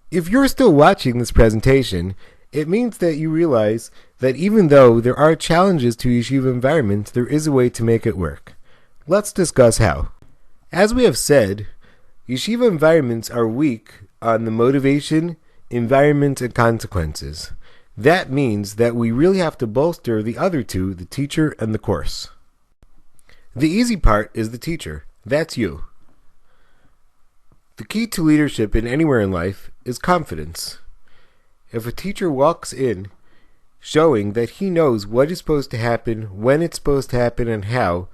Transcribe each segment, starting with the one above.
If you're still watching this presentation, it means that you realize that even though there are challenges to yeshiva environment, there is a way to make it work. Let's discuss how. As we have said, yeshiva environments are weak on the motivation, environment, and consequences. That means that we really have to bolster the other two, the teacher and the course. The easy part is the teacher. That's you. The key to leadership in anywhere in life is confidence. If a teacher walks in showing that he knows what is supposed to happen, when it's supposed to happen, and how,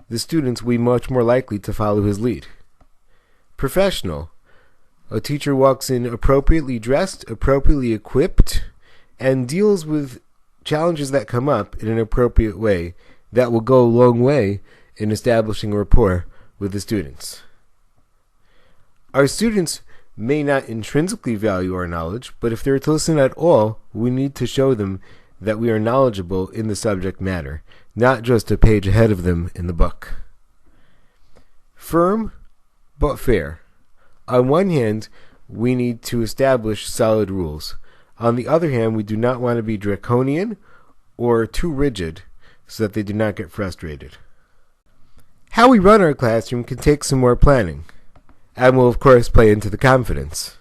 the students will be much more likely to follow his lead. Professional. A teacher walks in appropriately dressed, appropriately equipped, and deals with challenges that come up in an appropriate way that will go a long way in establishing a rapport with the students. Our students may not intrinsically value our knowledge, but if they're to listen at all, we need to show them that we are knowledgeable in the subject matter, not just a page ahead of them in the book. Firm, but fair. On one hand, we need to establish solid rules. On the other hand, we do not want to be draconian or too rigid so that they do not get frustrated. How we run our classroom can take some more planning, and will of course play into the confidence.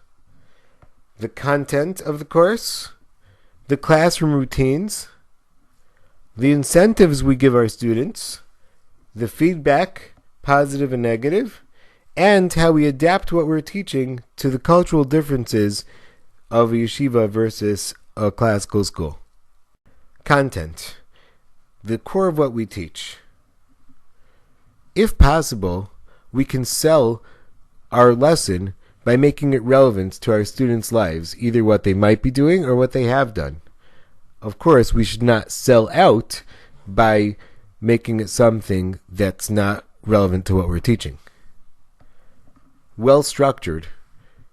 The content of the course, the classroom routines, the incentives we give our students, the feedback, positive and negative, and how we adapt what we're teaching to the cultural differences of a yeshiva versus a classical school. Content, the core of what we teach. If possible, we can sell our lesson by making it relevant to our students' lives, either what they might be doing or what they have done. Of course, we should not sell out by making it something that's not relevant to what we're teaching. Well structured.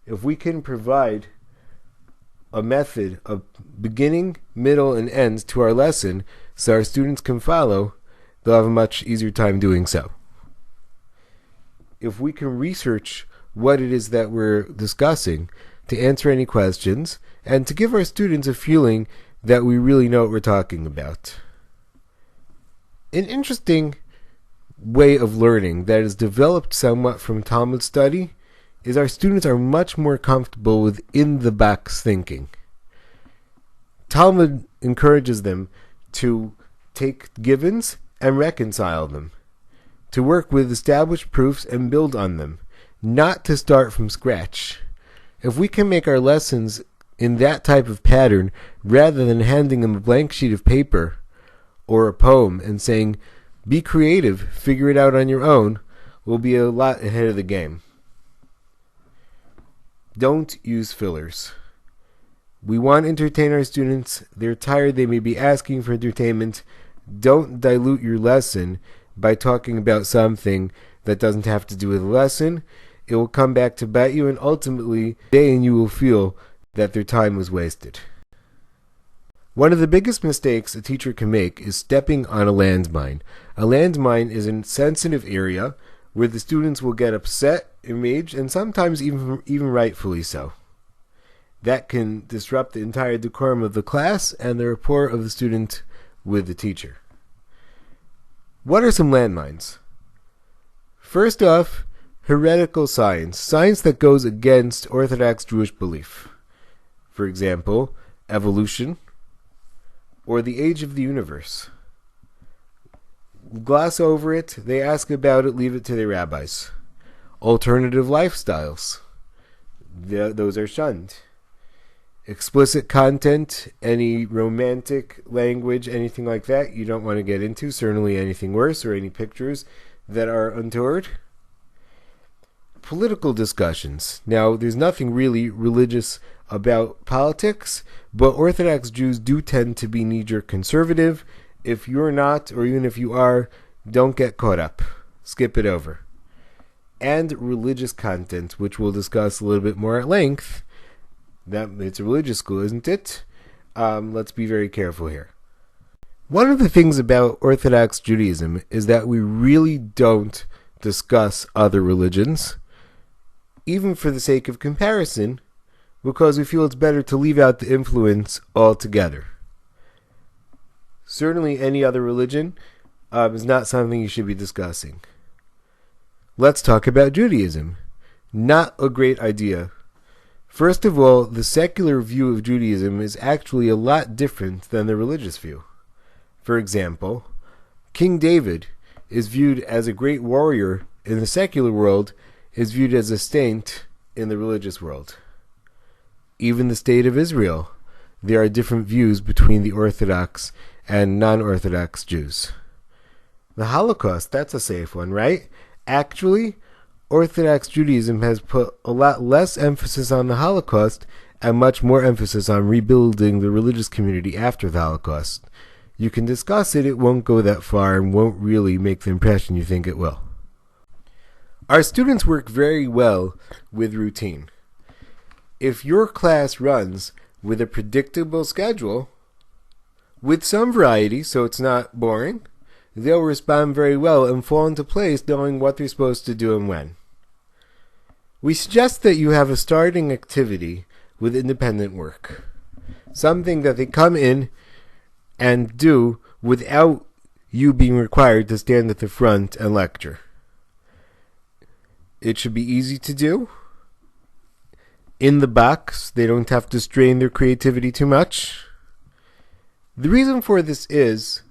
If we can provide a method of beginning, middle, and end to our lesson so our students can follow, they'll have a much easier time doing so. If we can research what it is that we're discussing to answer any questions and to give our students a feeling that we really know what we're talking about. An interesting way of learning that is developed somewhat from Talmud study is our students are much more comfortable with in-the-box thinking. Talmud encourages them to take givens and reconcile them, to work with established proofs and build on them, not to start from scratch. If we can make our lessons in that type of pattern, rather than handing them a blank sheet of paper or a poem and saying, be creative, figure it out on your own, we'll be a lot ahead of the game. Don't use fillers. We want to entertain our students. They're tired, they may be asking for entertainment. Don't dilute your lesson by talking about something that doesn't have to do with the lesson. It will come back to bite you, and ultimately they and you will feel that their time was wasted. One of the biggest mistakes a teacher can make is stepping on a landmine. A landmine is a sensitive area where the students will get upset, enraged, and sometimes even rightfully so. That can disrupt the entire decorum of the class and the rapport of the student with the teacher. What are some landmines? First off, heretical science, science that goes against Orthodox Jewish belief. For example, evolution or the age of the universe. Gloss over it, they ask about it, leave it to their rabbis. Alternative lifestyles, those are shunned. Explicit content, any romantic language, anything like that, you don't want to get into, certainly anything worse or any pictures that are untoward. Political discussions. Now, there's nothing really religious about politics, but Orthodox Jews do tend to be knee-jerk conservative. If you're not, or even if you are, don't get caught up. Skip it over. And religious content, which we'll discuss a little bit more at length. That it's a religious school, isn't it? Let's be very careful here. One of the things about Orthodox Judaism is that we really don't discuss other religions. Even for the sake of comparison, because we feel it's better to leave out the influence altogether. Certainly any other religion is not something you should be discussing. Let's talk about Judaism. Not a great idea. First of all, the secular view of Judaism is actually a lot different than the religious view. For example, King David is viewed as a great warrior in the secular world, is viewed as a saint in the religious world. Even the state of Israel, there are different views between the Orthodox and non-Orthodox Jews. The Holocaust, that's a safe one, right? Actually, Orthodox Judaism has put a lot less emphasis on the Holocaust and much more emphasis on rebuilding the religious community after the Holocaust. You can discuss it, it won't go that far and won't really make the impression you think it will. Our students work very well with routine. If your class runs with a predictable schedule, with some variety so it's not boring, they'll respond very well and fall into place knowing what they're supposed to do and when. We suggest that you have a starting activity with independent work, something that they come in and do without you being required to stand at the front and lecture. It should be easy to do. In the box, they don't have to strain their creativity too much. The reason for this is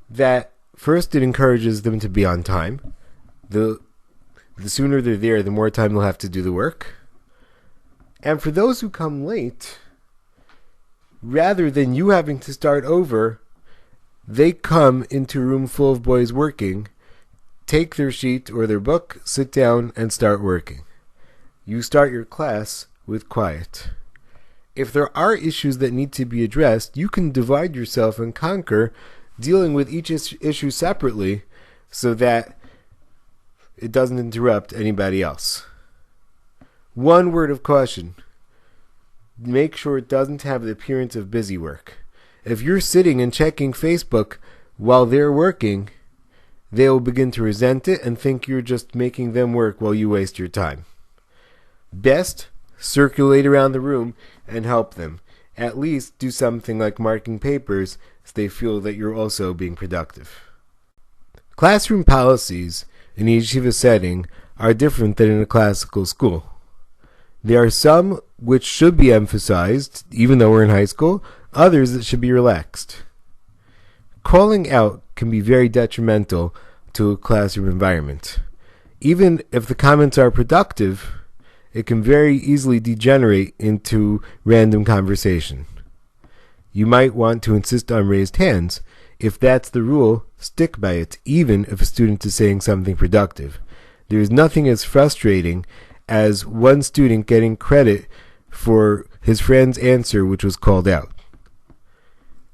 that first, it encourages them to be on time. The sooner they're there, the more time they'll have to do the work. And for those who come late, rather than you having to start over, they come into a room full of boys working, take their sheet or their book, sit down, and start working. You start your class with quiet. If there are issues that need to be addressed, you can divide yourself and conquer, dealing with each issue separately so that it doesn't interrupt anybody else. One word of caution. Make sure it doesn't have the appearance of busy work. If you're sitting and checking Facebook while they're working, they will begin to resent it and think you're just making them work while you waste your time. Best, circulate around the room and help them. At least do something like marking papers so they feel that you're also being productive. Classroom policies in a yeshiva setting are different than in a classical school. There are some which should be emphasized, even though we're in high school, others that should be relaxed. Calling out can be very detrimental to a classroom environment. Even if the comments are productive, it can very easily degenerate into random conversation. You might want to insist on raised hands. If that's the rule, stick by it, even if a student is saying something productive. There is nothing as frustrating as one student getting credit for his friend's answer which was called out.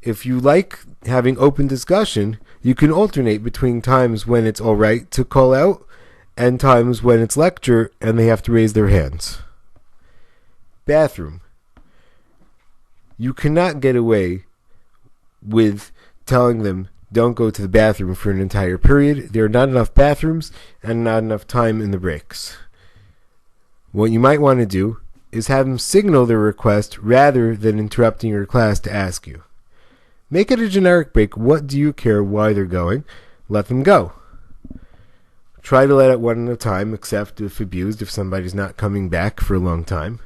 If you like having open discussion, you can alternate between times when it's all right to call out and times when it's lecture and they have to raise their hands. Bathroom. You cannot get away with telling them don't go to the bathroom for an entire period. There are not enough bathrooms and not enough time in the breaks. What you might want to do is have them signal their request rather than interrupting your class to ask you. Make it a generic break. What do you care why they're going? Let them go. Try to let it one at a time, except if abused, if somebody's not coming back for a long time.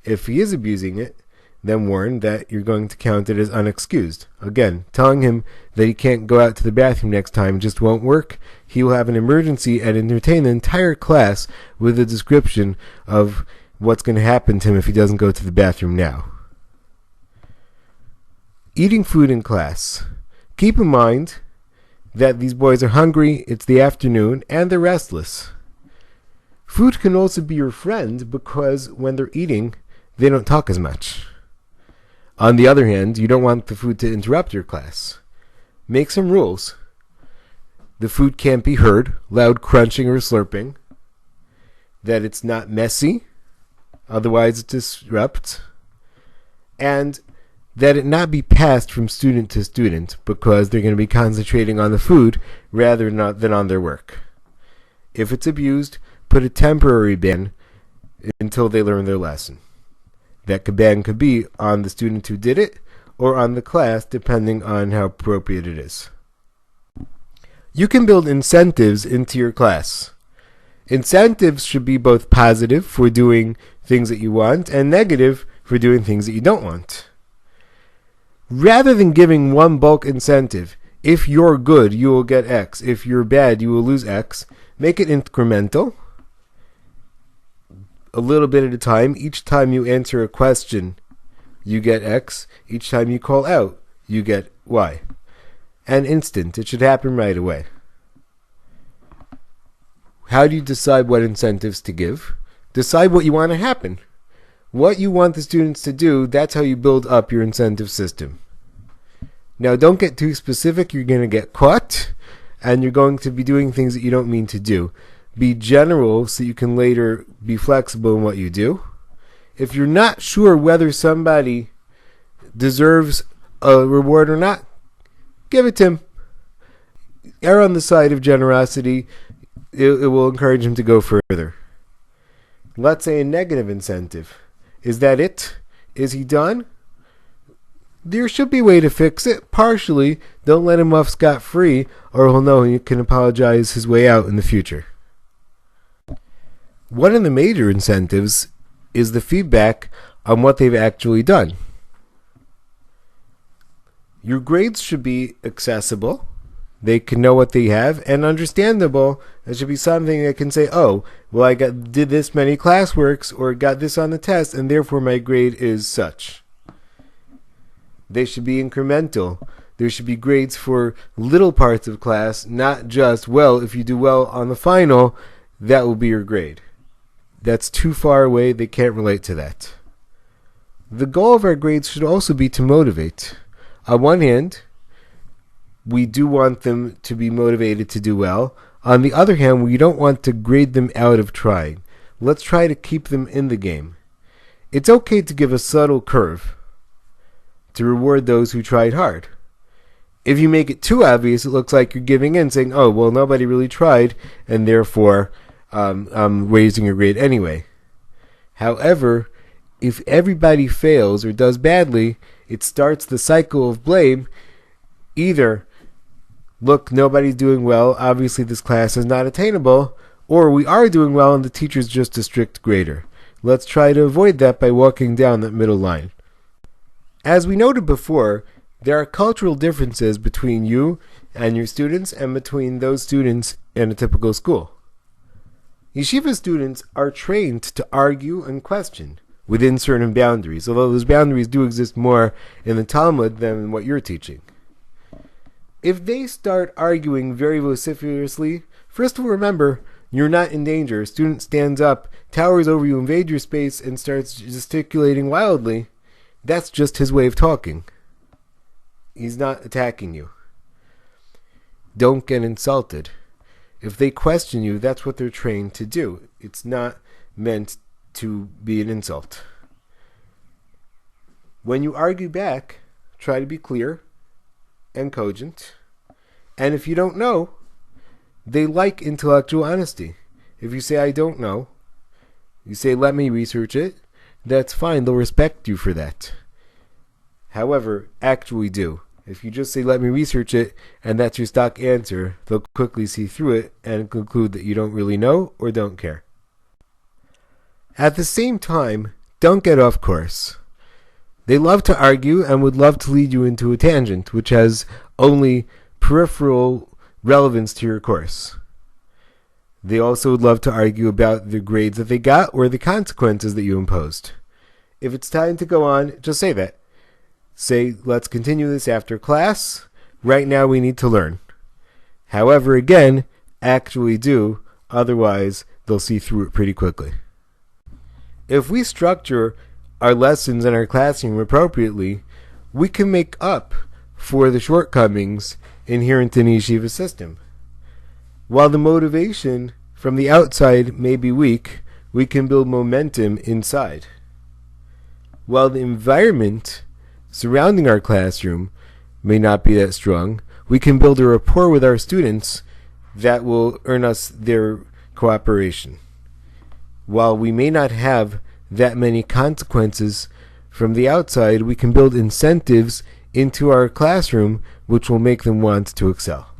If he is abusing it, then warn that you're going to count it as unexcused. Again, telling him that he can't go out to the bathroom next time just won't work. He will have an emergency and entertain the entire class with a description of what's going to happen to him if he doesn't go to the bathroom now. Eating food in class. Keep in mind that these boys are hungry, it's the afternoon, and they're restless. Food can also be your friend because when they're eating, they don't talk as much. On the other hand, you don't want the food to interrupt your class. Make some rules. The food can't be heard, loud crunching or slurping. That it's not messy, otherwise it disrupts. And that it not be passed from student to student because they're going to be concentrating on the food rather than on their work. If it's abused, put a temporary ban until they learn their lesson. That ban could be on the student who did it or on the class, depending on how appropriate it is. You can build incentives into your class. Incentives should be both positive for doing things that you want and negative for doing things that you don't want. Rather than giving one bulk incentive, if you're good, you will get X. If you're bad, you will lose X. Make it incremental, a little bit at a time. Each time you answer a question, you get X. Each time you call out, you get Y. And instant. It should happen right away. How do you decide what incentives to give? Decide what you want to happen. What you want the students to do, that's how you build up your incentive system. Now, don't get too specific. You're going to get caught, and you're going to be doing things that you don't mean to do. Be general so you can later be flexible in what you do. If you're not sure whether somebody deserves a reward or not, give it to him. Err on the side of generosity. It will encourage him to go further. Let's say a negative incentive. Is that it? Is he done? There should be a way to fix it, partially. Don't let him off scot-free, or he'll know he can apologize his way out in the future. One of the major incentives is the feedback on what they've actually done. Your grades should be accessible. They can know what they have, and understandable. It should be something that can say, oh, well, I did this many classworks, or got this on the test, and therefore my grade is such. They should be incremental. There should be grades for little parts of class, not just, well, if you do well on the final, that will be your grade. That's too far away. They can't relate to that. The goal of our grades should also be to motivate. On one hand, we do want them to be motivated to do well. On the other hand, we don't want to grade them out of trying. Let's try to keep them in the game. It's okay to give a subtle curve to reward those who tried hard. If you make it too obvious, it looks like you're giving in, saying, oh, well, nobody really tried, and therefore I'm raising your grade anyway. However, if everybody fails or does badly, it starts the cycle of blame. Either, look, nobody's doing well, obviously this class is not attainable, or we are doing well and the teacher's just a strict grader. Let's try to avoid that by walking down that middle line. As we noted before, there are cultural differences between you and your students and between those students in a typical school. Yeshiva students are trained to argue and question within certain boundaries, although those boundaries do exist more in the Talmud than in what you're teaching. If they start arguing very vociferously, first of all, remember, you're not in danger. A student stands up, towers over you, invades your space, and starts gesticulating wildly. That's just his way of talking. He's not attacking you. Don't get insulted. If they question you, that's what they're trained to do. It's not meant to be an insult. When you argue back, try to be clear and cogent. And if you don't know, they like intellectual honesty. If you say, I don't know, you say, let me research it, that's fine. They'll respect you for that. However, actually do. If you just say, let me research it, and that's your stock answer, they'll quickly see through it and conclude that you don't really know or don't care. At the same time, don't get off course. They love to argue and would love to lead you into a tangent, which has only peripheral relevance to your course. They also would love to argue about the grades that they got or the consequences that you imposed. If it's time to go on, just say that. Say, let's continue this after class. Right now we need to learn. However, again, actually do. Otherwise, they'll see through it pretty quickly. If we structure our lessons in our classroom appropriately, we can make up for the shortcomings inherent in the yeshiva system. While the motivation from the outside may be weak, we can build momentum inside. While the environment surrounding our classroom may not be that strong, we can build a rapport with our students that will earn us their cooperation. While we may not have that many consequences from the outside, we can build incentives into our classroom which will make them want to excel.